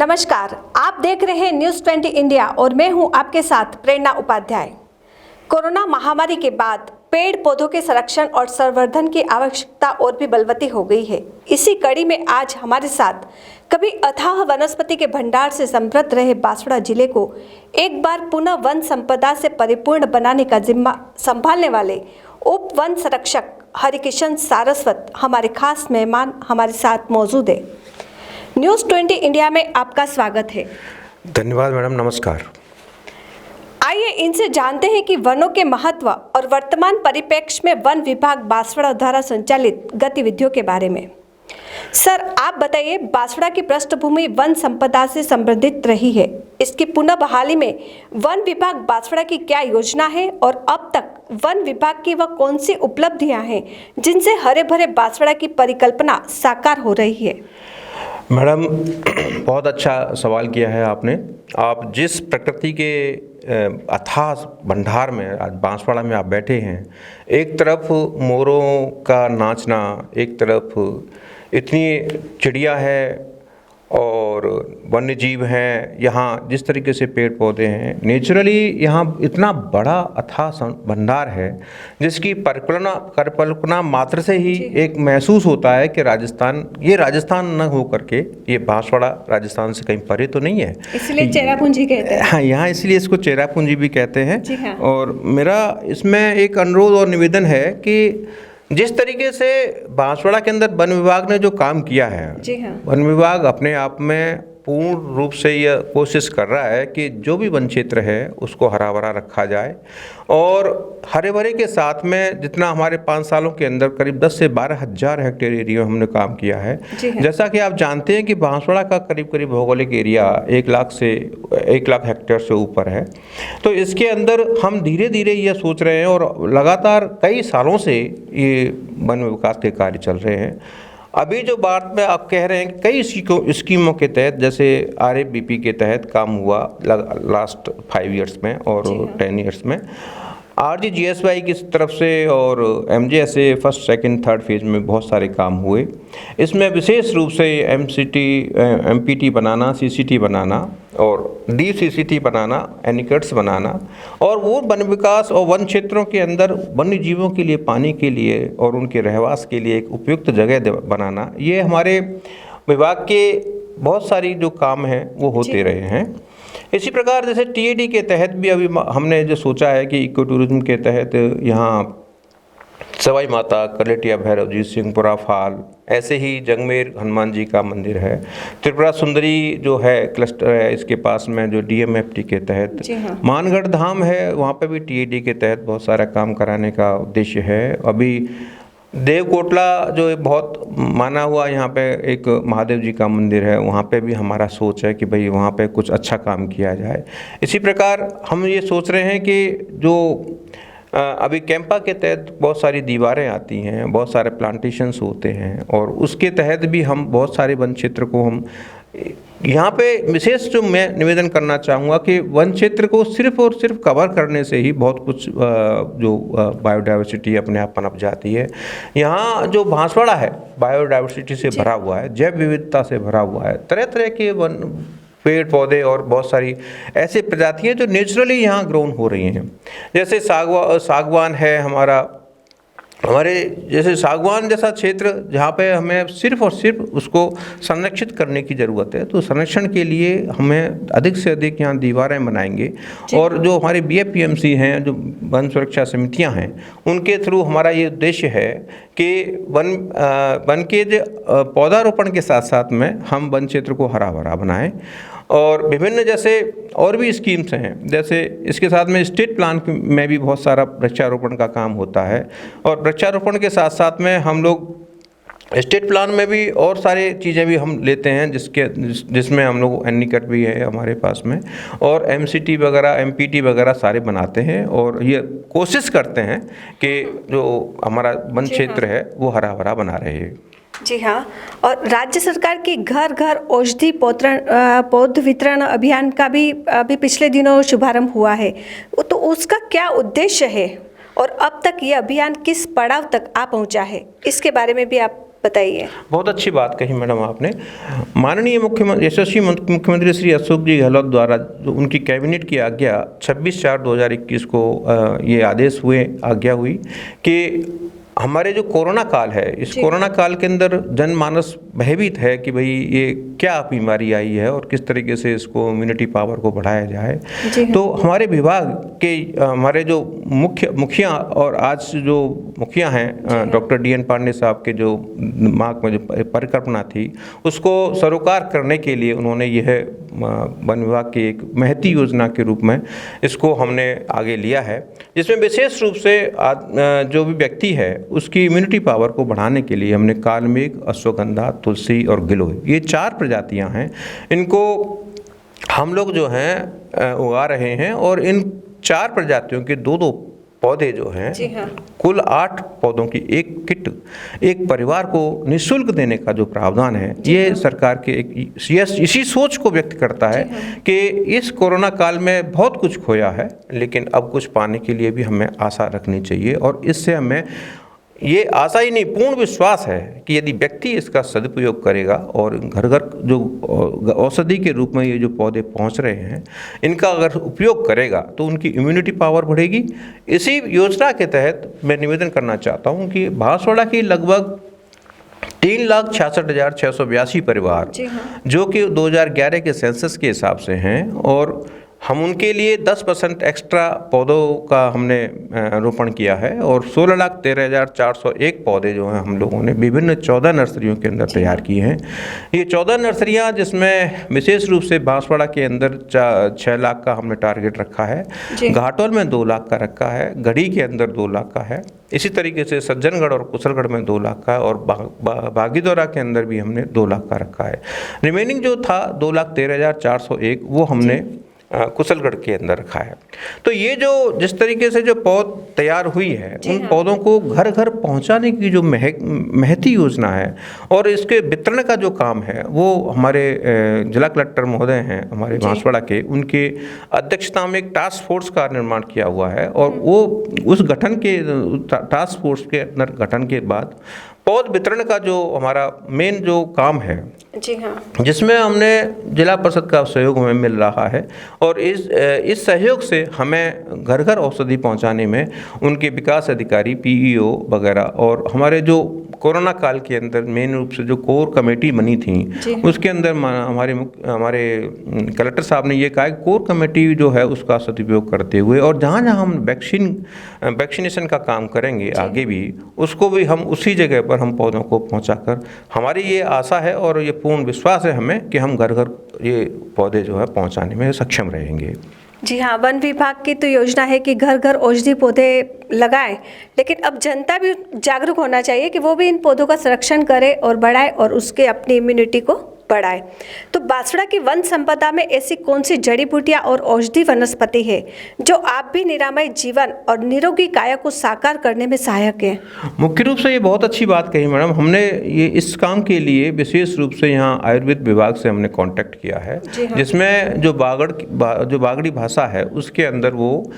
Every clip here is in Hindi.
नमस्कार, आप देख रहे हैं न्यूज़ 20 इंडिया और मैं हूं आपके साथ प्रेरणा उपाध्याय। कोरोना महामारी के बाद पेड़ पौधों के संरक्षण और संवर्धन की आवश्यकता और भी बलवती हो गई है। इसी कड़ी में आज हमारे साथ कभी अथाह वनस्पति के भंडार से समृद्ध रहे बांसवाड़ा जिले को एक बार पुनः वन संपदा से परिपूर्ण बनाने का जिम्मा संभालने वाले उप वन संरक्षक हरिकिशन सारस्वत हमारे खास मेहमान हमारे साथ मौजूद है। न्यूज़ 20 इंडिया में आपका स्वागत है। धन्यवाद मैडम, नमस्कार। आइए इनसे जानते हैं कि वनों के महत्व और वर्तमान परिप्रेक्ष्य में वन विभाग बांसवाड़ा द्वारा संचालित गतिविधियों के बारे में। सर, आप बताइए, बांसवाड़ा की पृष्ठभूमि वन संपदा से समृद्धित रही है। इसकी पुनः बहाली में वन विभाग बांसवाड़ा की क्या योजना है और अब तक वन विभाग की वह कौन सी उपलब्धियां हैं जिनसे हरे भरे बांसवाड़ा की परिकल्पना साकार हो रही है? मैडम, बहुत अच्छा सवाल किया है आपने। आप जिस प्रकृति के अथाह भंडार में आज बांसवाड़ा में आप बैठे हैं, एक तरफ मोरों का नाचना, एक तरफ इतनी चिड़िया है और वन्य जीव हैं, यहाँ जिस तरीके से पेड़ पौधे हैं, नेचुरली यहाँ इतना बड़ा अथाह भंडार है जिसकी परिकल्पना मात्र से ही एक महसूस होता है कि राजस्थान न हो करके ये बांसवाड़ा राजस्थान से कहीं परे तो नहीं है, इसलिए चेरापूंजी कहते हैं। हाँ, यहाँ इसलिए इसको चेरापूंजी भी कहते हैं। जी हाँ। और मेरा इसमें एक अनुरोध और निवेदन है कि जिस तरीके से बांसवाड़ा के अंदर वन विभाग ने जो काम किया है, जी हाँ। वन विभाग अपने आप में पूर्ण रूप से यह कोशिश कर रहा है कि जो भी वन क्षेत्र है उसको हरा भरा रखा जाए और हरे भरे के साथ में जितना हमारे 5 सालों के अंदर करीब 10 से 12 हज़ार हेक्टेयर एरिया हमने काम किया है। जैसा कि आप जानते हैं कि बांसवाड़ा का करीब भौगोलिक एरिया 1 लाख हेक्टेयर से ऊपर है। तो इसके अंदर हम धीरे धीरे यह सोच रहे हैं और लगातार कई सालों से ये वन विकास के कार्य चल रहे हैं। अभी जो बात में आप कह रहे हैं, कई स्कीमों के तहत, जैसे RFBP के तहत काम हुआ लास्ट 5 ईयर्स में और 10 ईयर्स में, RGGSY की तरफ से और MJSA first second third phase में बहुत सारे काम हुए। इसमें विशेष रूप से MPT बनाना, CCT बनाना और DCCT बनाना, एनिकट्स बनाना और वो वन विकास और वन क्षेत्रों के अंदर वन्य जीवों के लिए पानी के लिए और उनके रहवास के लिए एक उपयुक्त जगह बनाना, ये हमारे विभाग के बहुत सारी जो काम हैं वो होते रहे हैं। इसी प्रकार जैसे TAD के तहत भी अभी हमने जो सोचा है कि इको टूरिज्म के तहत यहाँ सवाई माता, कलेटिया भैरव जी, सिंहपुरा फाल, ऐसे ही जंगमेर हनुमान जी का मंदिर है, त्रिपुरा सुंदरी जो है क्लस्टर है इसके पास में जो DMFT के तहत, मानगढ़ धाम है, वहाँ पे भी TAD के तहत बहुत सारा काम कराने का उद्देश्य है। अभी देवकोटला जो बहुत माना हुआ यहाँ पे एक महादेव जी का मंदिर है, वहाँ पे भी हमारा सोच है कि भाई वहाँ पे कुछ अच्छा काम किया जाए। इसी प्रकार हम ये सोच रहे हैं कि जो अभी कैंपा के तहत बहुत सारी दीवारें आती हैं, बहुत सारे प्लांटेशंस होते हैं और उसके तहत भी हम बहुत सारे वन क्षेत्र को हम यहाँ पे विशेष जो मैं निवेदन करना चाहूँगा कि वन क्षेत्र को सिर्फ और सिर्फ कवर करने से ही बहुत कुछ जो बायोडाइवर्सिटी अपने आप पनप जाती है। यहाँ जो बांसवाड़ा है बायोडाइवर्सिटी से भरा हुआ है, जैव विविधता से भरा हुआ है, तरह तरह के वन पेड़ पौधे और बहुत सारी ऐसी प्रजातियाँ जो नेचुरली यहाँ ग्रोन हो रही हैं। जैसे सागवान है हमारे जैसे सागवान जैसा क्षेत्र जहाँ पे हमें सिर्फ और सिर्फ उसको संरक्षित करने की ज़रूरत है, तो संरक्षण के लिए हमें अधिक से अधिक यहाँ दीवारें बनाएंगे और जो हमारे BFPMC हैं, जो वन सुरक्षा समितियाँ हैं, उनके थ्रू हमारा ये उद्देश्य है कि वन के पौधारोपण के साथ साथ में हम वन क्षेत्र को हरा भरा बनाएं और विभिन्न जैसे और भी स्कीम्स हैं। जैसे इसके साथ में स्टेट प्लान में भी बहुत सारा वृक्षारोपण का काम होता है और वृक्षारोपण के साथ साथ में हम लोग स्टेट प्लान में भी और सारी चीज़ें भी हम लेते हैं जिसमें हम लोग एनिकट भी है हमारे पास में और MCT वगैरह MPT वगैरह सारे बनाते हैं और ये कोशिश करते हैं कि जो हमारा वन क्षेत्र है वो हरा भरा बना रहे। जी हाँ, और राज्य सरकार की घर घर औषधि पौध वितरण अभियान का भी अभी पिछले दिनों शुभारंभ हुआ है, तो उसका क्या उद्देश्य है और अब तक ये अभियान किस पड़ाव तक आ पहुंचा है, इसके बारे में भी आप बताइए। बहुत अच्छी बात कही मैडम आपने। माननीय मुख्यमंत्री यशस्वी मुख्यमंत्री श्री अशोक जी गहलोत द्वारा जो उनकी कैबिनेट की आज्ञा 26/4/2021 को ये आदेश हुए, आज्ञा हुई कि हमारे जो कोरोना काल है, इस कोरोना काल के अंदर जनमानस भयभीत है कि भाई ये क्या बीमारी आई है और किस तरीके से इसको इम्यूनिटी पावर को बढ़ाया जाए। तो हमारे विभाग के हमारे जो मुखिया और आज जो मुखिया हैं डॉक्टर DN पांडे साहब के जो दिमाग में जो परिकल्पना थी, उसको सरोकार करने के लिए उन्होंने यह वन विभाग की एक महती योजना के रूप में इसको हमने आगे लिया है, जिसमें विशेष रूप से जो भी व्यक्ति है उसकी इम्यूनिटी पावर को बढ़ाने के लिए हमने कालमेघ, अश्वगंधा, तुलसी और गिलोय, ये 4 प्रजातियां हैं, इनको हम लोग जो हैं उगा रहे हैं। और इन 4 प्रजातियों के 2-2 पौधे जो हैं, कुल 8 पौधों की एक किट एक परिवार को निःशुल्क देने का जो प्रावधान है, ये सरकार के इसी सोच को व्यक्त करता है कि इस कोरोना काल में बहुत कुछ खोया है, लेकिन अब कुछ पाने के लिए भी हमें आशा रखनी चाहिए। और इससे हमें ये आशा ही नहीं, पूर्ण विश्वास है कि यदि व्यक्ति इसका सदुपयोग करेगा और घर घर जो औषधि के रूप में ये जो पौधे पहुंच रहे हैं, इनका अगर उपयोग करेगा तो उनकी इम्यूनिटी पावर बढ़ेगी। इसी योजना के तहत मैं निवेदन करना चाहता हूं कि बांसवाड़ा की लगभग 3,66,682 परिवार जो कि 2011 के सेंसस के हिसाब से हैं, और हम उनके लिए 10% एक्स्ट्रा पौधों का हमने रोपण किया है। और 16,13,401 पौधे जो हैं हम लोगों ने विभिन्न 14 नर्सरियों के अंदर तैयार किए हैं। ये 14 नर्सरियां, जिसमें विशेष रूप से बांसवाड़ा के अंदर 6 लाख का हमने टारगेट रखा है, घाटोल में 2 लाख का रखा है, गढ़ी के अंदर 2 लाख का है, इसी तरीके से सज्जनगढ़ और कुशलगढ़ में 2 लाख का, और बागीदौरा के अंदर भी हमने 2 लाख का रखा है। रिमेनिंग जो था 2,13,401 वो हमने कुशलगढ़ के अंदर रखा है। तो ये जो जिस तरीके से जो पौध तैयार हुई है, उन पौधों को घर घर पहुंचाने की जो महती योजना है और इसके वितरण का जो काम है, वो हमारे जिला कलेक्टर महोदय हैं हमारे बांसवाड़ा के, उनके अध्यक्षता में एक टास्क फोर्स का निर्माण किया हुआ है। और वो उस गठन के टास्क फोर्स के अंदर गठन के बाद पौध वितरण का जो हमारा मेन जो काम है, जिसमें हमने जिला परिषद का सहयोग हमें मिल रहा है। और इस सहयोग से हमें घर घर औषधि पहुंचाने में उनके विकास अधिकारी, PEO वगैरह, और हमारे जो कोरोना काल के अंदर मेन रूप से जो कोर कमेटी बनी थी, उसके अंदर हमारे कलेक्टर साहब ने ये कहा कि कोर कमेटी जो है उसका सदुपयोग करते हुए, और जहाँ जहाँ हम वैक्सीनेशन का काम करेंगे आगे भी, उसको भी हम उसी जगह पर हम पौधों को पहुँचाकर, हमारी ये आशा है और ये पूर्ण विश्वास है हमें कि हम घर घर ये पौधे जो है पहुंचाने में सक्षम रहेंगे। जी हाँ, वन विभाग की तो योजना है कि घर घर औषधि पौधे लगाएं, लेकिन अब जनता भी जागरूक होना चाहिए कि वो भी इन पौधों का संरक्षण करे और बढ़ाए और उसके अपनी इम्यूनिटी को बढ़ाए। तो बांसवाड़ा की वन संपदा में ऐसी कौन सी जड़ी बूटियां और औषधि वनस्पति है जो आप भी निरामय जीवन और निरोगी काया को साकार करने में सहायक है? मुख्य रूप से ये बहुत अच्छी बात कही मैडम। हमने ये इस काम के लिए विशेष रूप से यहाँ आयुर्वेद विभाग से हमने कांटेक्ट किया है, जिसमें जो बागड़ी भाषा है उसके अंदर वो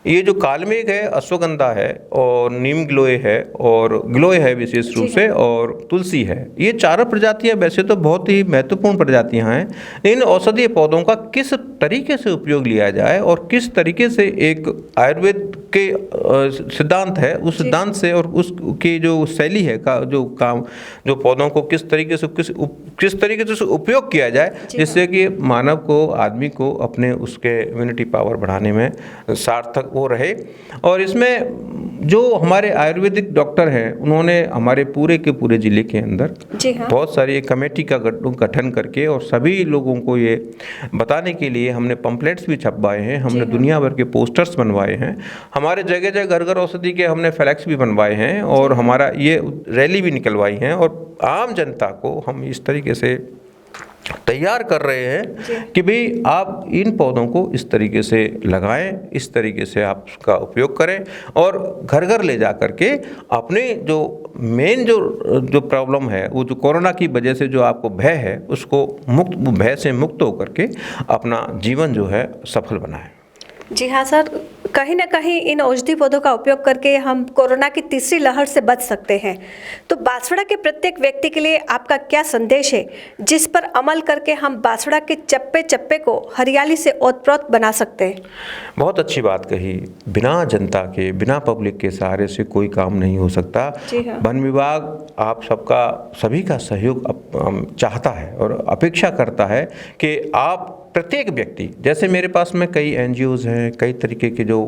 ये जो कालमेघ है, अश्वगंधा है और नीम गिलोय है और गिलोय है विशेष रूप से, और तुलसी है, ये 4 प्रजातियां वैसे तो बहुत ही महत्वपूर्ण प्रजातियां हैं। इन औषधीय पौधों का किस तरीके से उपयोग लिया जाए और किस तरीके से एक आयुर्वेद के सिद्धांत है, उस सिद्धांत से और उसकी जो शैली है का जो काम, जो पौधों को किस तरीके से उपयोग किया जाए, जिससे कि मानव को, आदमी को अपने उसके इम्यूनिटी पावर बढ़ाने में सार्थक वो रहे। और इसमें जो हमारे आयुर्वेदिक डॉक्टर हैं, उन्होंने हमारे पूरे के पूरे ज़िले के अंदर बहुत सारी एक कमेटी का गठन करके और सभी लोगों को ये बताने के लिए हमने पम्पलेट्स भी छपवाए हैं, हमने दुनिया भर के पोस्टर्स बनवाए हैं, हमारे जगह जगह घर घर औषधि के हमने फ्लैक्स भी बनवाए हैं और हमारा ये रैली भी निकलवाई हैं। और आम जनता को हम इस तरीके से तैयार कर रहे हैं कि भाई आप इन पौधों को इस तरीके से लगाएं, इस तरीके से आप उसका उपयोग करें और घर घर ले जा कर के अपने जो मेन जो प्रॉब्लम है, वो जो कोरोना की वजह से जो आपको भय है, उसको भय से मुक्त होकर के अपना जीवन जो है सफल बनाएं। जी हाँ सर, कहीं ना कहीं इन औषधि पौधों का उपयोग करके हम कोरोना की तीसरी लहर से बच सकते हैं। तो बांसवाड़ा के प्रत्येक व्यक्ति के लिए आपका क्या संदेश है जिस पर अमल करके हम बांसवाड़ा के चप्पे चप्पे को हरियाली से ओतप्रोत बना सकते हैं? बहुत अच्छी बात कही। बिना जनता के, बिना पब्लिक के सहारे से कोई काम नहीं हो सकता। जी हाँ। वन विभाग आप सभी का सहयोग चाहता है और अपेक्षा करता है कि आप प्रत्येक व्यक्ति, जैसे मेरे पास में कई एनजीओज़ हैं, कई तरीके के जो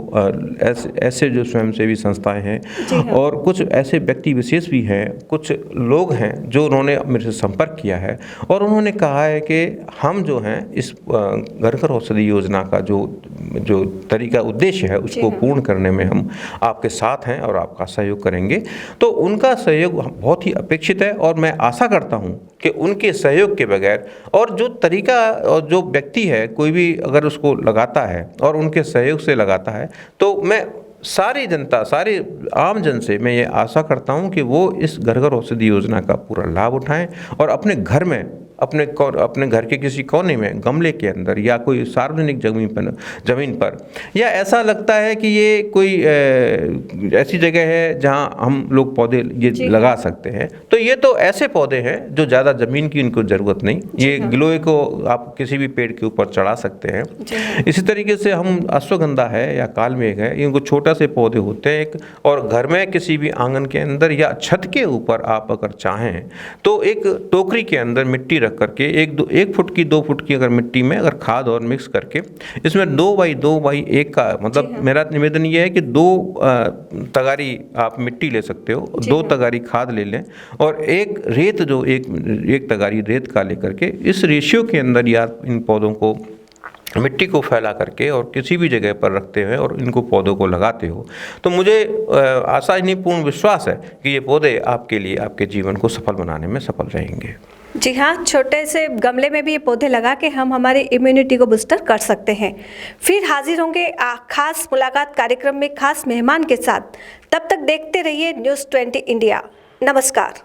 ऐसे जो स्वयंसेवी संस्थाएं हैं और कुछ ऐसे व्यक्ति विशेष भी हैं, कुछ लोग हैं जो उन्होंने मेरे से संपर्क किया है और उन्होंने कहा है कि हम जो हैं इस घर घर औषधि योजना का जो तरीका उद्देश्य है उसको पूर्ण करने में हम आपके साथ हैं और आपका सहयोग करेंगे। तो उनका सहयोग बहुत ही अपेक्षित है और मैं आशा करता हूँ कि उनके सहयोग के बगैर और जो तरीका और जो व्यक्ति है कोई भी अगर उसको लगाता है और उनके सहयोग से लगाता है तो मैं सारी जनता, सारी आम जन से मैं ये आशा करता हूँ कि वो इस घर घर औषधि योजना का पूरा लाभ उठाएं और अपने घर में, अपने घर के किसी कोने में गमले के अंदर या कोई सार्वजनिक ज़मीन पर या ऐसा लगता है कि ये कोई ऐसी जगह है जहां हम लोग पौधे ये लगा सकते हैं, तो ये तो ऐसे पौधे हैं जो ज़्यादा ज़मीन की इनको ज़रूरत नहीं। ये गिलोय को आप किसी भी पेड़ के ऊपर चढ़ा सकते हैं। इसी तरीके से हम अश्वगंधा है या कालमेघ है, इनको छोटा से पौधे होते हैं एक, और घर में किसी भी आंगन के अंदर या छत के ऊपर आप अगर चाहें तो एक टोकरी के अंदर मिट्टी रख करके 1 फुट की 2 फुट की अगर मिट्टी में अगर खाद और मिक्स करके इसमें 2x2x1 का मतलब मेरा निवेदन ये है कि 2 तगारी आप मिट्टी ले सकते हो, 2 तगारी खाद ले लें और एक रेत जो एक तगारी रेत का लेकर के इस रेशियो के अंदर या इन पौधों को मिट्टी को फैला करके और किसी भी जगह पर रखते हुए और इनको पौधों को लगाते हो तो मुझे आशा नहीं पूर्ण विश्वास है कि ये पौधे आपके लिए आपके जीवन को सफल बनाने में सफल रहेंगे। जी हाँ, छोटे से गमले में भी ये पौधे लगा के हम हमारी इम्यूनिटी को बूस्टर कर सकते हैं। फिर हाजिर होंगे खास मुलाकात कार्यक्रम में खास मेहमान के साथ। तब तक देखते रहिए न्यूज़ 20 इंडिया। नमस्कार।